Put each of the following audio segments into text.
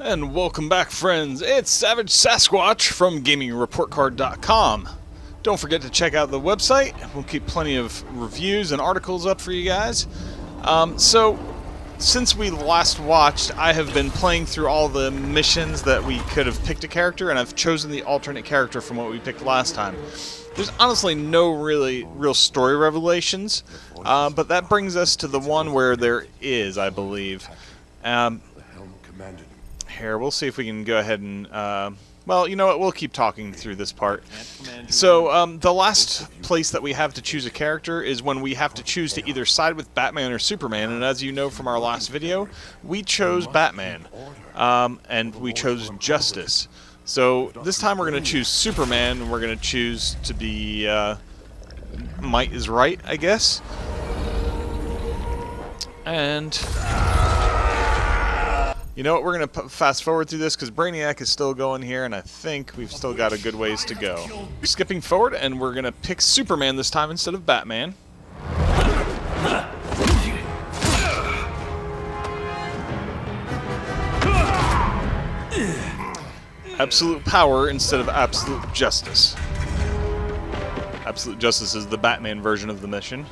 And welcome back, friends. It's Savage Sasquatch from GamingReportCard.com. Don't forget to check out the website. We'll keep plenty of reviews and articles up for you guys. So, since we last watched, I have been playing through all the missions that we could have picked a character, and I've chosen the alternate character from what we picked last time. There's honestly no real story revelations, but that brings us to the one where there is, I believe. Here, we'll see if we can go ahead and, well, you know what, we'll keep talking through this part. So, the last place that we have to choose a character is when we have to choose to either side with Batman or Superman, and as you know from our last video, we chose Batman, and we chose Justice. So, this time we're going to choose Superman, and we're going to choose to be, might is right, I guess. And you know what, we're going to fast forward through this because Brainiac is still going here, and I think we've still got a good ways to go. Skipping forward, and we're going to pick Superman this time instead of Batman. Absolute power instead of absolute justice. Absolute justice is the Batman version of the mission.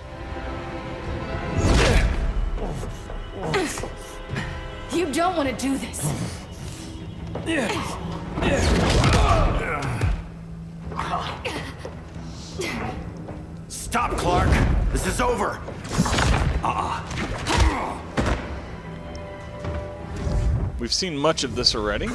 You don't want to do this. Stop, Clark. This is over. We've seen much of this already.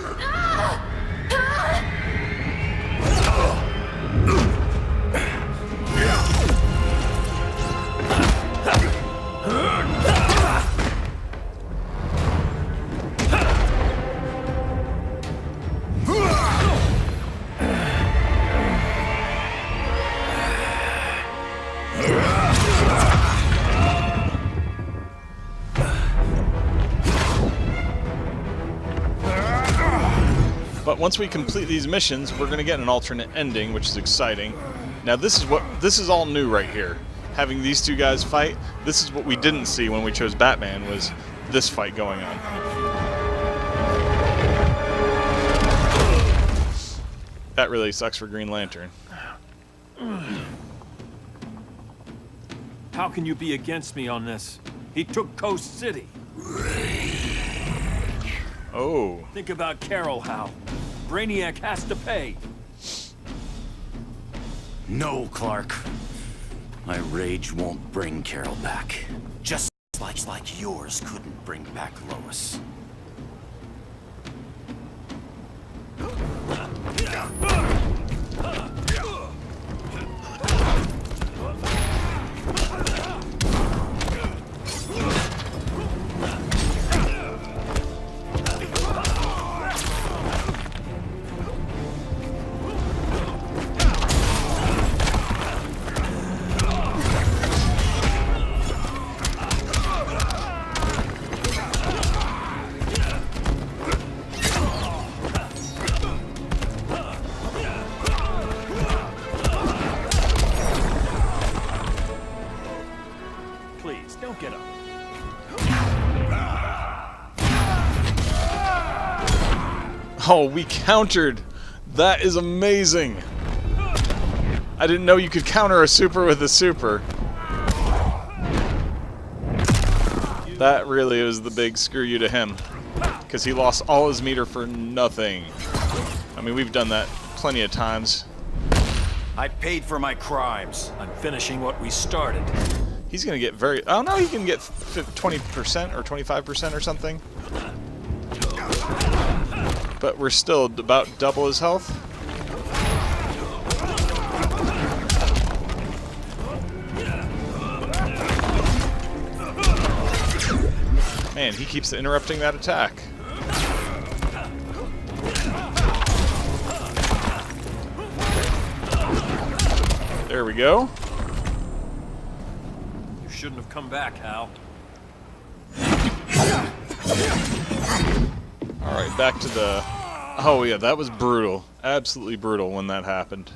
But once we complete these missions, we're going to get an alternate ending, which is exciting. Now this is all new right here. Having these two guys fight, this is what we didn't see when we chose Batman, was this fight going on. That really sucks for Green Lantern. How can you be against me on this? He took Coast City. Oh. Think about Carol, Hal. Brainiac has to pay. No, Clark. My rage won't bring Carol back. Just like yours couldn't bring back Lois. Please, don't get up. Oh, we countered! That is amazing! I didn't know you could counter a super with a super. That really was the big screw you to him. Because he lost all his meter for nothing. I mean, we've done that plenty of times. I paid for my crimes. I'm finishing what we started. He's going to get very... Oh, no, he can get 20% or 25% or something. But we're still about double his health. Man, he keeps interrupting that attack. There we go. You shouldn't have come back, Hal. Alright, back to the... Oh yeah, that was brutal. Absolutely brutal when that happened.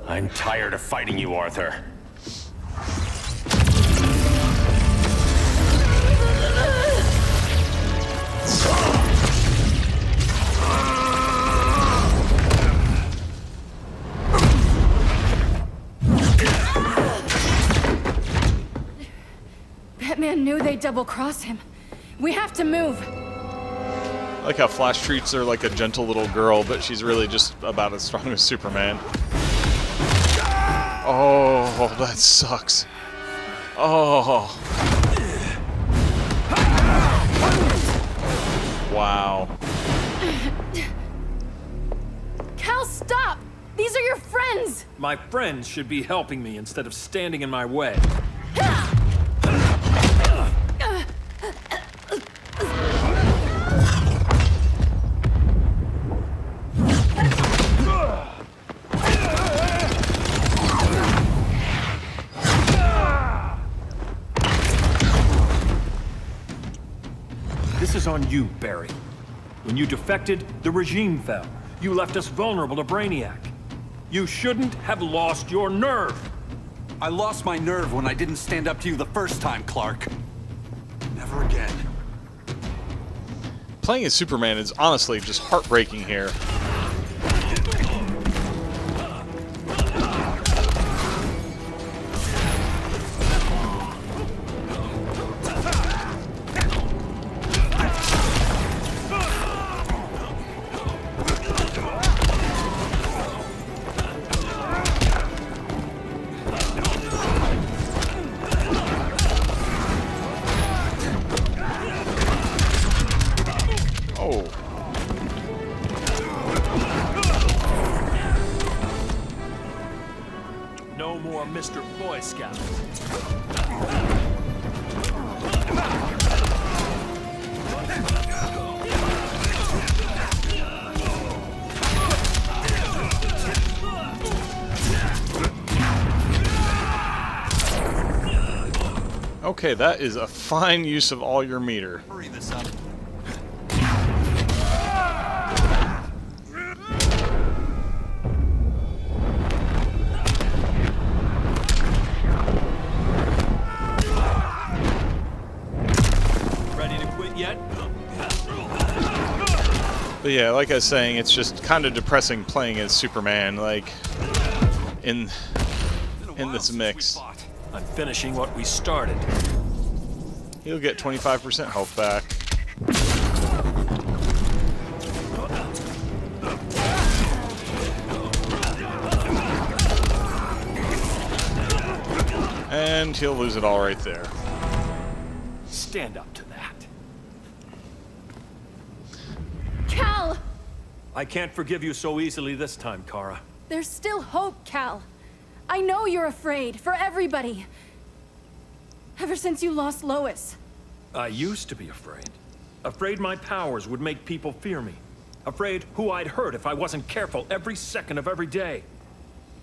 I'm tired of fighting you, Arthur. That man knew they'd double-cross him. We have to move. I like how Flash treats her like a gentle little girl, but she's really just about as strong as Superman. Oh, that sucks. Oh. Wow. Cal, stop! These are your friends! My friends should be helping me instead of standing in my way. This is on you, Barry. When you defected, the regime fell. You left us vulnerable to Brainiac. You shouldn't have lost your nerve. I lost my nerve when I didn't stand up to you the first time, Clark. Never again. Playing as Superman is honestly just heartbreaking here. Oh. No more Mr. Boy Scout. Okay, that is a fine use of all your meter. Hurry this up. Ready to quit yet? But yeah, like I was saying, it's just kind of depressing playing as Superman, like, in this mix. I'm finishing what we started. He'll get 25% health back. And he'll lose it all right there. Stand up to that. Cal! I can't forgive you so easily this time, Kara. There's still hope, Cal. I know you're afraid, for everybody. Ever since you lost Lois. I used to be afraid. Afraid my powers would make people fear me. Afraid who I'd hurt if I wasn't careful every second of every day.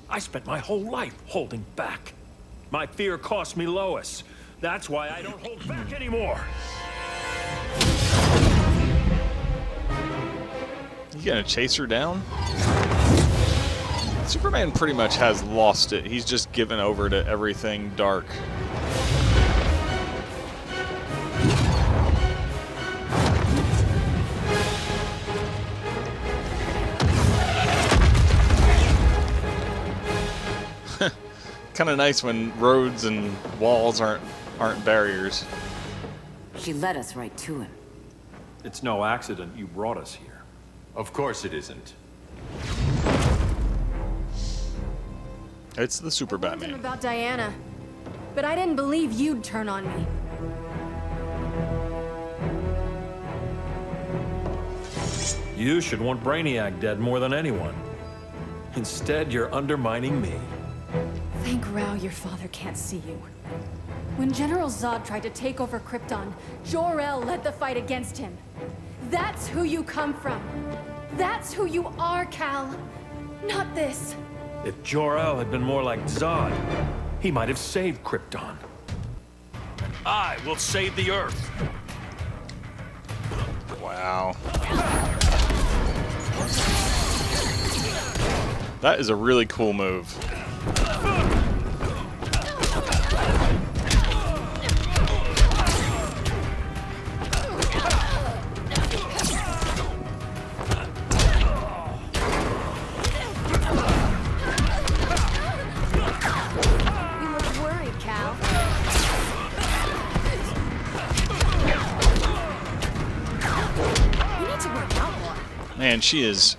I spent my whole life holding back. My fear cost me Lois. That's why I don't hold back anymore. You gonna chase her down? Superman pretty much has lost it. He's just given over to everything dark. Kind of nice when roads and walls aren't barriers. She led us right to him. It's no accident you brought us here. Of course it isn't. It's the Super I warned him Batman. about Diana, but I didn't believe you'd turn on me. You should want Brainiac dead more than anyone. Instead, you're undermining me. Thank Rao your father can't see you. When General Zod tried to take over Krypton, Jor-El led the fight against him. That's who you come from. That's who you are, Cal. Not this. If Jor-El had been more like Zod, he might have saved Krypton. And I will save the Earth. Wow. That is a really cool move. Man, she has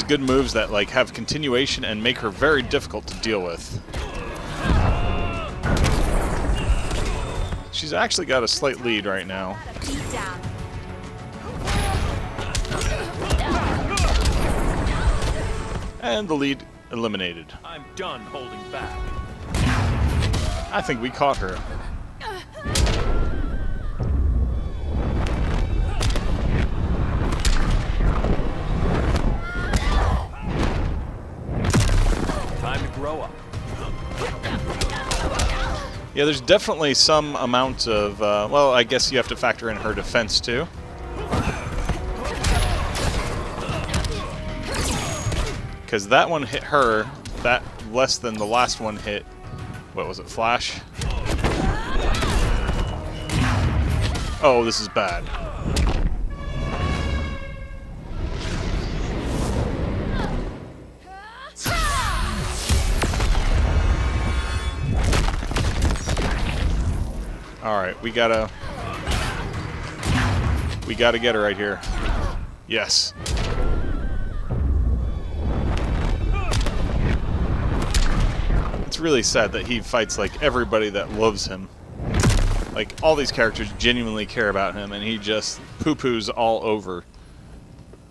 good moves that like have continuation and make her very difficult to deal with. She's actually got a slight lead right now. And the lead eliminated. I'm done holding back. I think we caught her. Time to grow up. Yeah, there's definitely some amount of, well, I guess you have to factor in her defense too. Because that one hit her, that less than the last one hit, what was it, Flash? Oh, this is bad. Alright, we gotta get her right here. Yes. It's really sad that he fights like everybody that loves him. Like, all these characters genuinely care about him, and he just poo-poos all over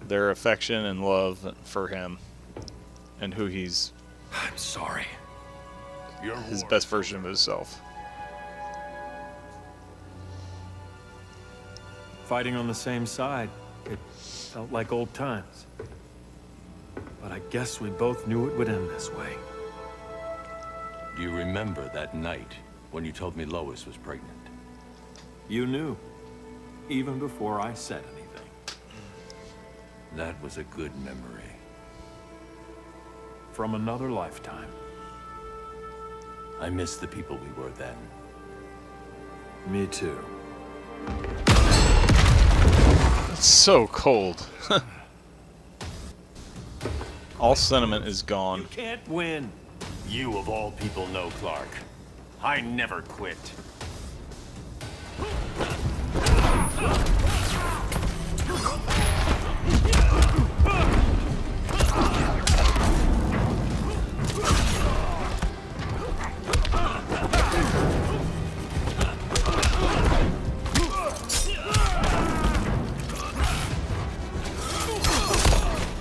their affection and love for him and who he's. I'm sorry. His best version of himself. Fighting on the same side, it felt like old times. But I guess we both knew it would end this way. Do you remember that night when you told me Lois was pregnant? You knew, even before I said anything. That was a good memory. From another lifetime. I miss the people we were then. Me too. It's so cold. All sentiment is gone. You can't win. You of all people know, Clark. I never quit.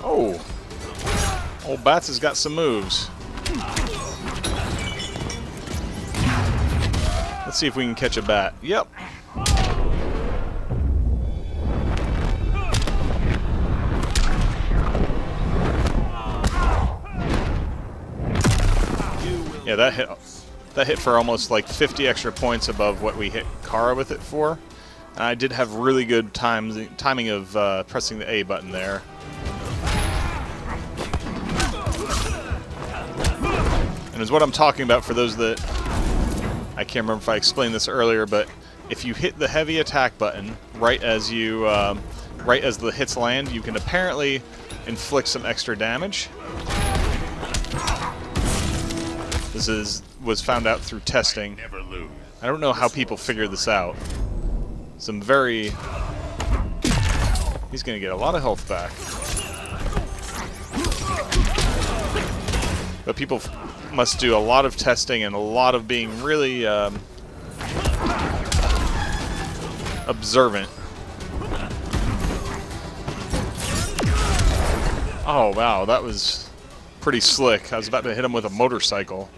Oh. Old Bats has got some moves. Let's see if we can catch a bat. Yep. Yeah, that hit for almost like 50 extra points above what we hit Kara with it for. And I did have really good timing of pressing the A button there. And is what I'm talking about for those that... I can't remember if I explained this earlier, but if you hit the heavy attack button right as the hits land, you can apparently inflict some extra damage. This was found out through testing. I don't know how people figure this out. Some very... He's going to get a lot of health back. But people must do a lot of testing and a lot of being really observant. Oh wow, that was pretty slick. I was about to hit him with a motorcycle.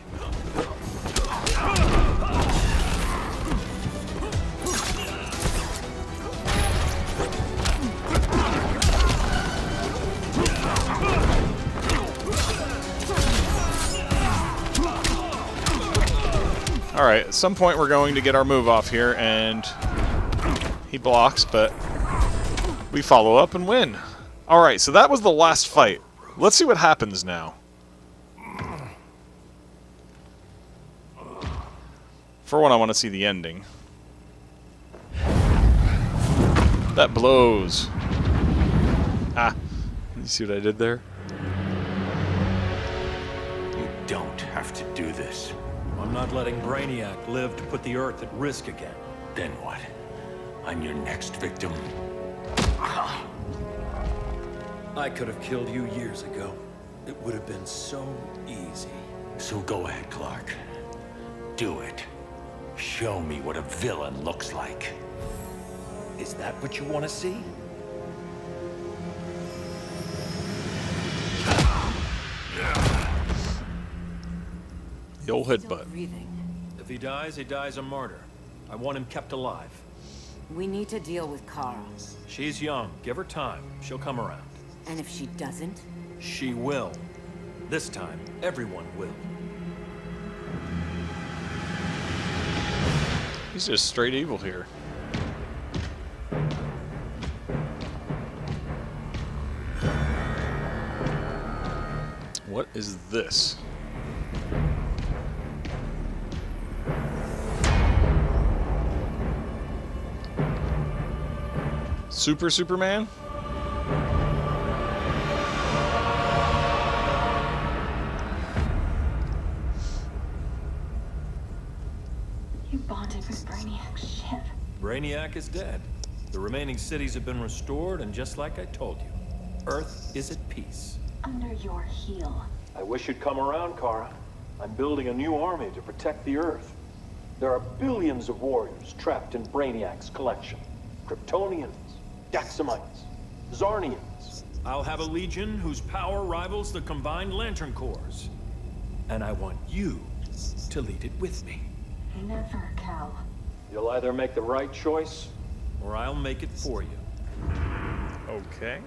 Alright, at some point we're going to get our move off here, and he blocks, but we follow up and win. Alright, so that was the last fight. Let's see what happens now. For one, I want to see the ending. That blows. Ah, you see what I did there? You don't have to do this. I'm not letting Brainiac live to put the Earth at risk again. Then what? I'm your next victim. I could have killed you years ago. It would have been so easy. So go ahead, Clark. Do it. Show me what a villain looks like. Is that what you want to see? The old Still headbutt. breathing. If he dies a martyr. I want him kept alive. We need to deal with Carl. She's young. Give her time. She'll come around. And if she doesn't? She will. This time, everyone will. He's just straight evil here. What is this? Superman? You bonded with Brainiac's ship. Brainiac is dead. The remaining cities have been restored, and just like I told you, Earth is at peace. Under your heel. I wish you'd come around, Kara. I'm building a new army to protect the Earth. There are billions of warriors trapped in Brainiac's collection. Kryptonians, Daxamites, Zarnians. I'll have a legion whose power rivals the combined Lantern Corps. And I want you to lead it with me. Never, Cal. You'll either make the right choice, or I'll make it for you. Okay.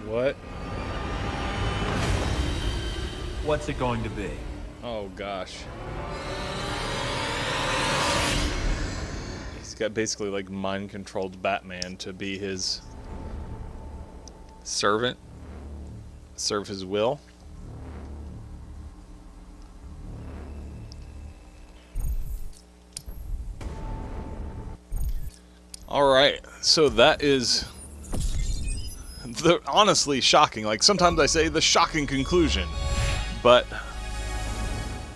What? What's it going to be? Oh gosh. He's got basically like mind-controlled Batman to be his servant, serve his will. All right, so that is the honestly shocking. Like sometimes I say the shocking conclusion, but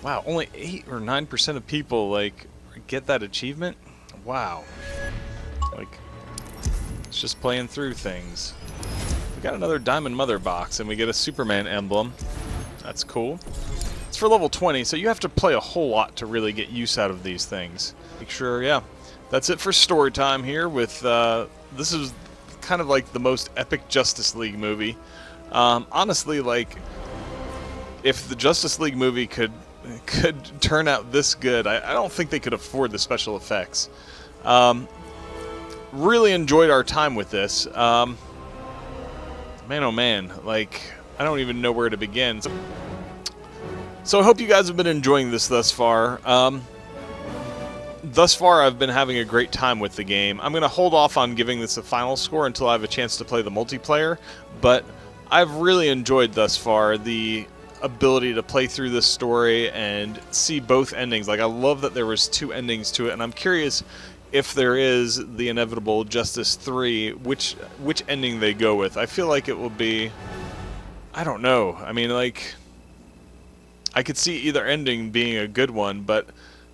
wow, only 8 or 9% of people like get that achievement. Wow, like it's just playing through things. We got another Diamond Mother box, and we get a Superman emblem. That's cool. It's for level 20, so you have to play a whole lot to really get use out of these things. Make sure, yeah. That's it for story time here with, this is kind of like the most epic Justice League movie. Honestly, like, if the Justice League movie could turn out this good, I don't think they could afford the special effects. Really enjoyed our time with this. Man, oh man, like, I don't even know where to begin. So I hope you guys have been enjoying this thus far. Thus far, I've been having a great time with the game. I'm going to hold off on giving this a final score until I have a chance to play the multiplayer, but I've really enjoyed thus far the ability to play through this story and see both endings. Like, I love that there was 2 endings to it, and I'm curious if there is the inevitable Justice 3, which ending they go with. I feel like it will be, I don't know. I mean, like, I could see either ending being a good one, but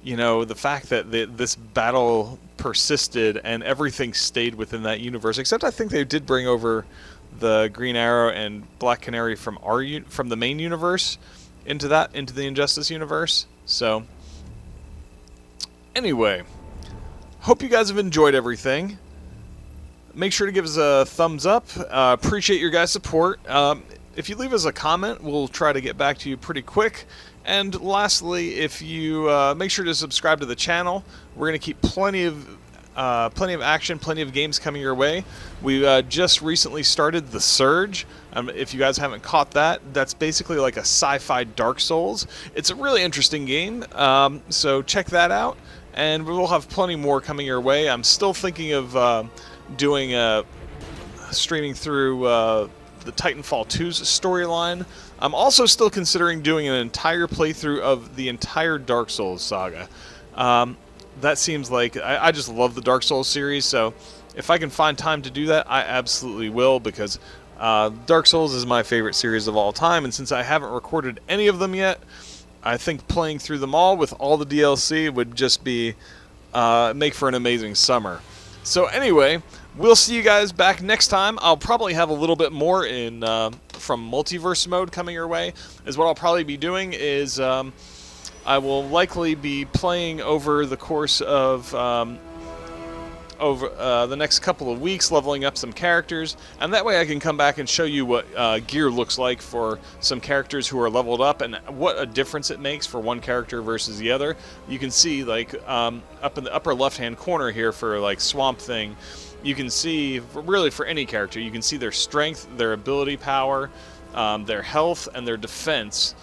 you know, the fact that this battle persisted and everything stayed within that universe, except I think they did bring over the Green Arrow and Black Canary from from the main universe into the Injustice universe. So anyway, hope you guys have enjoyed everything. Make sure to give us a thumbs up. Appreciate your guys' support. If you leave us a comment, we'll try to get back to you pretty quick. And lastly, if you make sure to subscribe to the channel, we're going to keep plenty of action, plenty of games coming your way. We just recently started The Surge. If you guys haven't caught that, that's basically like a sci-fi Dark Souls. It's a really interesting game, so check that out. And we'll have plenty more coming your way. I'm still thinking of doing streaming through the Titanfall 2's storyline. I'm also still considering doing an entire playthrough of the entire Dark Souls saga. That seems like, I just love the Dark Souls series, so if I can find time to do that, I absolutely will, because Dark Souls is my favorite series of all time, and since I haven't recorded any of them yet, I think playing through them all with all the DLC would just be make for an amazing summer. So anyway, we'll see you guys back next time. I'll probably have a little bit more in from Multiverse mode coming your way. Is what I'll probably be doing is I will likely be playing over the course of the next couple of weeks, leveling up some characters, and that way I can come back and show you what gear looks like for some characters who are leveled up and what a difference it makes for one character versus the other. You can see, like, up in the upper left-hand corner here for, like, Swamp Thing, you can see, really for any character, you can see their strength, their ability power, their health, and their defense.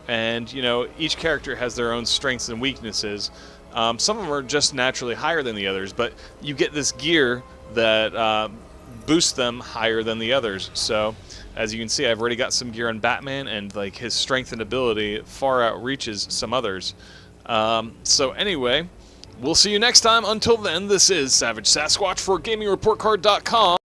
And, you know, each character has their own strengths and weaknesses. Some of them are just naturally higher than the others, but you get this gear that boosts them higher than the others. So, as you can see, I've already got some gear on Batman, and like his strength and ability far outreaches some others. So anyway, we'll see you next time. Until then, this is Savage Sasquatch for GamingReportCard.com.